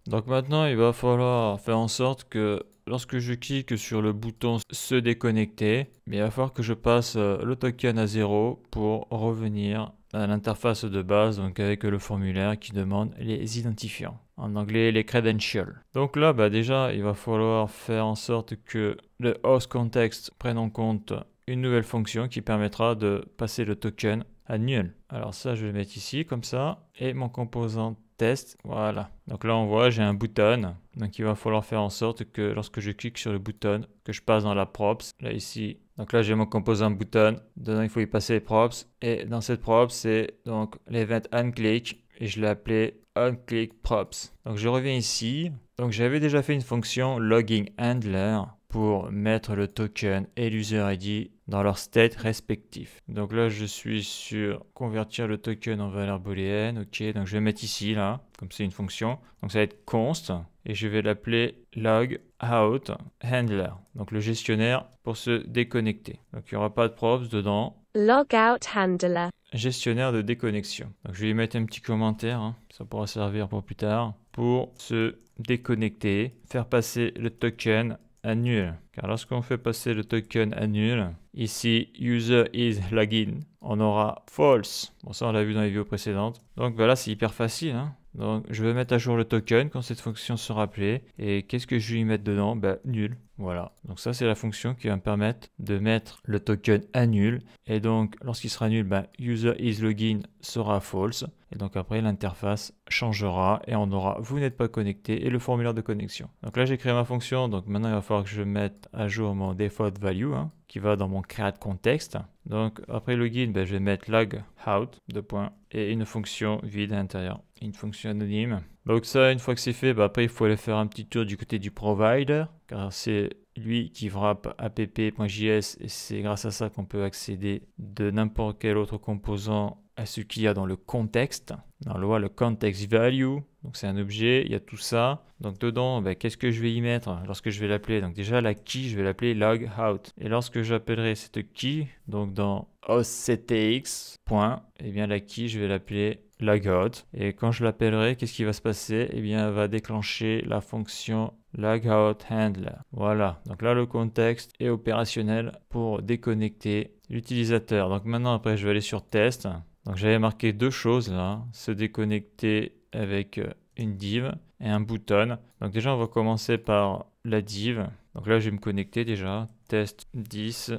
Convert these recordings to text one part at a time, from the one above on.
Donc maintenant, il va falloir faire en sorte que lorsque je clique sur le bouton se déconnecter, il va falloir que je passe le token à 0 pour revenir à l'interface de base, donc avec le formulaire qui demande les identifiants. En anglais, les credentials. Donc là, déjà, il va falloir faire en sorte que le host context prenne en compte une nouvelle fonction qui permettra de passer le token à nul. Alors ça, je vais le mettre ici, comme ça, et mon composant test, voilà. Donc là, on voit, j'ai un button. Donc il va falloir faire en sorte que lorsque je clique sur le button, que je passe dans la props, là ici. Donc là, j'ai mon composant button. Dedans, il faut y passer les props. Et dans cette props, c'est donc l'event onClick. Et je l'ai appelé onClick props. Donc je reviens ici. Donc j'avais déjà fait une fonction logging handler pour mettre le token et l'user ID dans leur state respectif. Donc là, je suis sur convertir le token en valeur booléenne. Ok, donc je vais mettre ici, là, comme c'est une fonction. Donc ça va être const et je vais l'appeler log out handler. Donc le gestionnaire pour se déconnecter. Donc il n'y aura pas de props dedans. Logout handler. Gestionnaire de déconnexion. Donc je vais y mettre un petit commentaire, ça pourra servir pour plus tard, pour se déconnecter, faire passer le token à nul. Car lorsqu'on fait passer le token à nul, ici user is login, on aura false. Bon, ça on l'a vu dans les vidéos précédentes. Donc voilà, c'est hyper facile. Donc je vais mettre à jour le token quand cette fonction sera appelée. Et qu'est-ce que je vais y mettre dedans? Nul. Voilà. Donc ça c'est la fonction qui va me permettre de mettre le token à nul. Et donc lorsqu'il sera nul, user is login sera false. Et donc après l'interface changera et on aura vous n'êtes pas connecté et le formulaire de connexion. Donc là j'ai créé ma fonction. Donc maintenant il va falloir que je mette à jour mon default value qui va dans mon create context. Donc après login, je vais mettre log out et une fonction vide à l'intérieur, une fonction anonyme. Donc ça, une fois que c'est fait, après il faut aller faire un petit tour du côté du provider, car c'est lui qui wrap app.js et c'est grâce à ça qu'on peut accéder de n'importe quel autre composant à ce qu'il y a dans le contexte. Dans le context value, donc c'est un objet, il y a tout ça. Donc dedans, qu'est-ce que je vais y mettre lorsque je vais l'appeler? Donc déjà la key, je vais l'appeler log out. Et lorsque j'appellerai cette key, donc dans hostctx, la key, je vais l'appeler logout. Et quand je l'appellerai, qu'est-ce qui va se passer? Elle va déclencher la fonction logout handler. Voilà, donc là le contexte est opérationnel pour déconnecter l'utilisateur. Donc maintenant, après, je vais aller sur test. Donc j'avais marqué deux choses là, se déconnecter avec une div et un button. Donc déjà on va commencer par la div. Donc là je vais me connecter déjà, test 10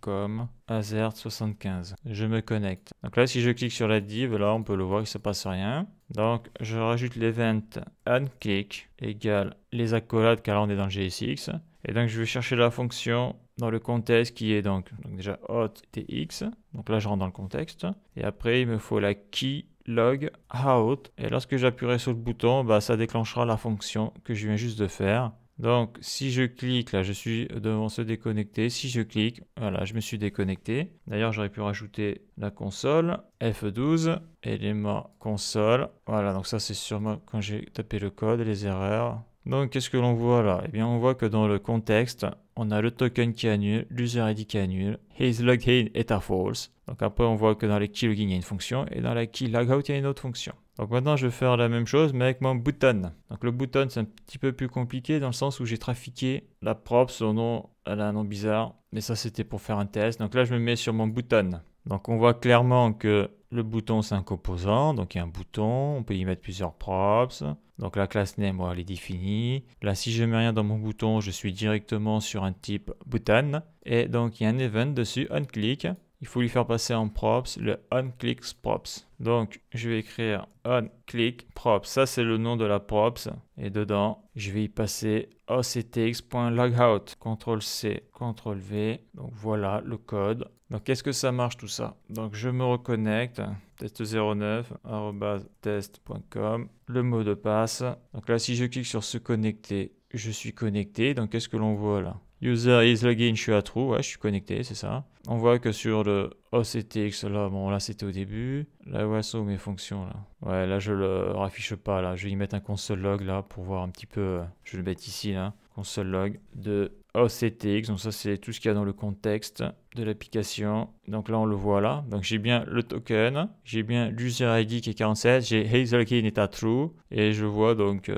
com azert75. Je me connecte. Donc là si je clique sur la div, là on peut le voir, il ne se passe rien. Donc je rajoute l'event onClick égale les accolades car là on est dans le JSX. Et donc je vais chercher la fonction dans le contexte qui est donc déjà hot.tx. Donc là je rentre dans le contexte. Et après il me faut la key log out. Et lorsque j'appuierai sur le bouton, ça déclenchera la fonction que je viens juste de faire. Donc si je clique, là je suis devant se déconnecter. Si je clique, voilà, je me suis déconnecté. D'ailleurs j'aurais pu rajouter la console, F12, élément console. Voilà, donc ça c'est sûrement quand j'ai tapé le code, les erreurs. Donc qu'est-ce que l'on voit là? Eh bien on voit que dans le contexte, on a le token qui annule, l'user ID qui annule, his login est à false. Donc après on voit que dans les key login il y a une fonction et dans la key logout il y a une autre fonction. Donc maintenant je vais faire la même chose mais avec mon button. Donc le button c'est un petit peu plus compliqué dans le sens où j'ai trafiqué la prop, son nom, elle a un nom bizarre, mais ça c'était pour faire un test. Donc là je me mets sur mon button. Donc on voit clairement que le bouton c'est un composant, donc il y a un bouton, on peut y mettre plusieurs props. Donc la classe name, elle est définie. Là, si je mets rien dans mon bouton, je suis directement sur un type button. Et donc il y a un event dessus, onClick. Il faut lui faire passer en props le onClick props. Donc je vais écrire onClick props. Ça c'est le nom de la props. Et dedans, je vais y passer hostctx.logout. CTRL-C, CTRL-V. Donc voilà le code. Donc qu'est-ce que ça marche tout ça? Donc je me reconnecte, test09@test.com, le mot de passe. Donc là si je clique sur se connecter, je suis connecté. Donc qu'est-ce que l'on voit là? User is login, je suis à true, ouais, je suis connecté, c'est ça. On voit que sur le OCTX, là, bon, là c'était au début. Là, où sont mes fonctions là? Ouais, là je le raffiche pas, là. Je vais y mettre un console log là pour voir un petit peu. Je vais le mettre ici là. console log de OCTX. Donc ça, c'est tout ce qu'il y a dans le contexte de l'application. Donc là, on le voit là. Donc j'ai bien le token, j'ai bien l'user ID qui est 47, j'ai HazelKey est à true, et je vois donc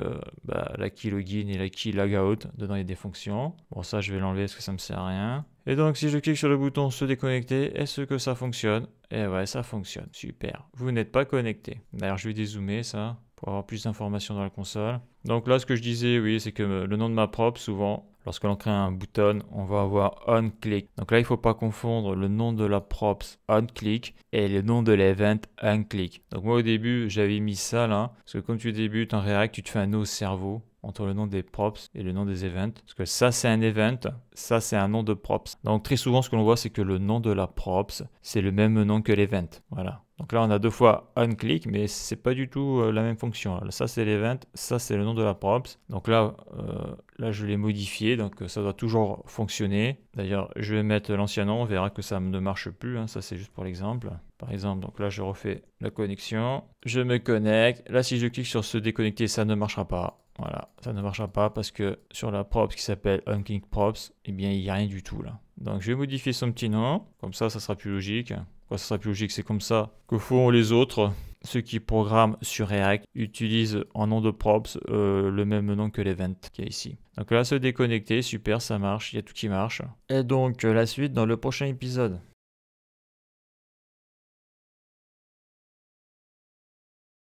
la key login et la key logout. Dedans, il y a des fonctions. Bon, ça, je vais l'enlever parce que ça me sert à rien. Et donc, si je clique sur le bouton se déconnecter, est-ce que ça fonctionne? Et ouais, ça fonctionne. Super. Vous n'êtes pas connecté. D'ailleurs, je vais dézoomer ça pour avoir plus d'informations dans la console. Donc là, ce que je disais, oui, c'est que le nom de ma prop, souvent, lorsque l'on crée un bouton, on va avoir onClick. Donc là, il ne faut pas confondre le nom de la props onClick et le nom de l'event onClick. Donc moi, au début, j'avais mis ça là, parce que quand tu débutes en React, tu te fais un nœud au cerveau entre le nom des props et le nom des events. Parce que ça, c'est un event, ça, c'est un nom de props. Donc très souvent, ce que l'on voit, c'est que le nom de la props, c'est le même nom que l'event. Voilà. Donc là, on a deux fois onClick, mais c'est pas du tout la même fonction. Ça, c'est l'event, ça, c'est le nom de la props. Donc là, je l'ai modifié, donc ça doit toujours fonctionner. D'ailleurs, je vais mettre l'ancien nom, on verra que ça ne marche plus. Hein. Ça, c'est juste pour l'exemple. Par exemple, donc là, je refais la connexion. Je me connecte. Là, si je clique sur se déconnecter, ça ne marchera pas. Voilà, ça ne marchera pas parce que sur la props qui s'appelle onClick props, eh bien, il n'y a rien du tout là. Donc, je vais modifier son petit nom. Comme ça sera plus logique. Pourquoi ça sera plus logique? C'est comme ça que font les autres. Ceux qui programment sur React utilisent en nom de props le même nom que l'event qu'il y a ici. Donc là, se déconnecter, super, ça marche, il y a tout qui marche. Et donc, la suite dans le prochain épisode.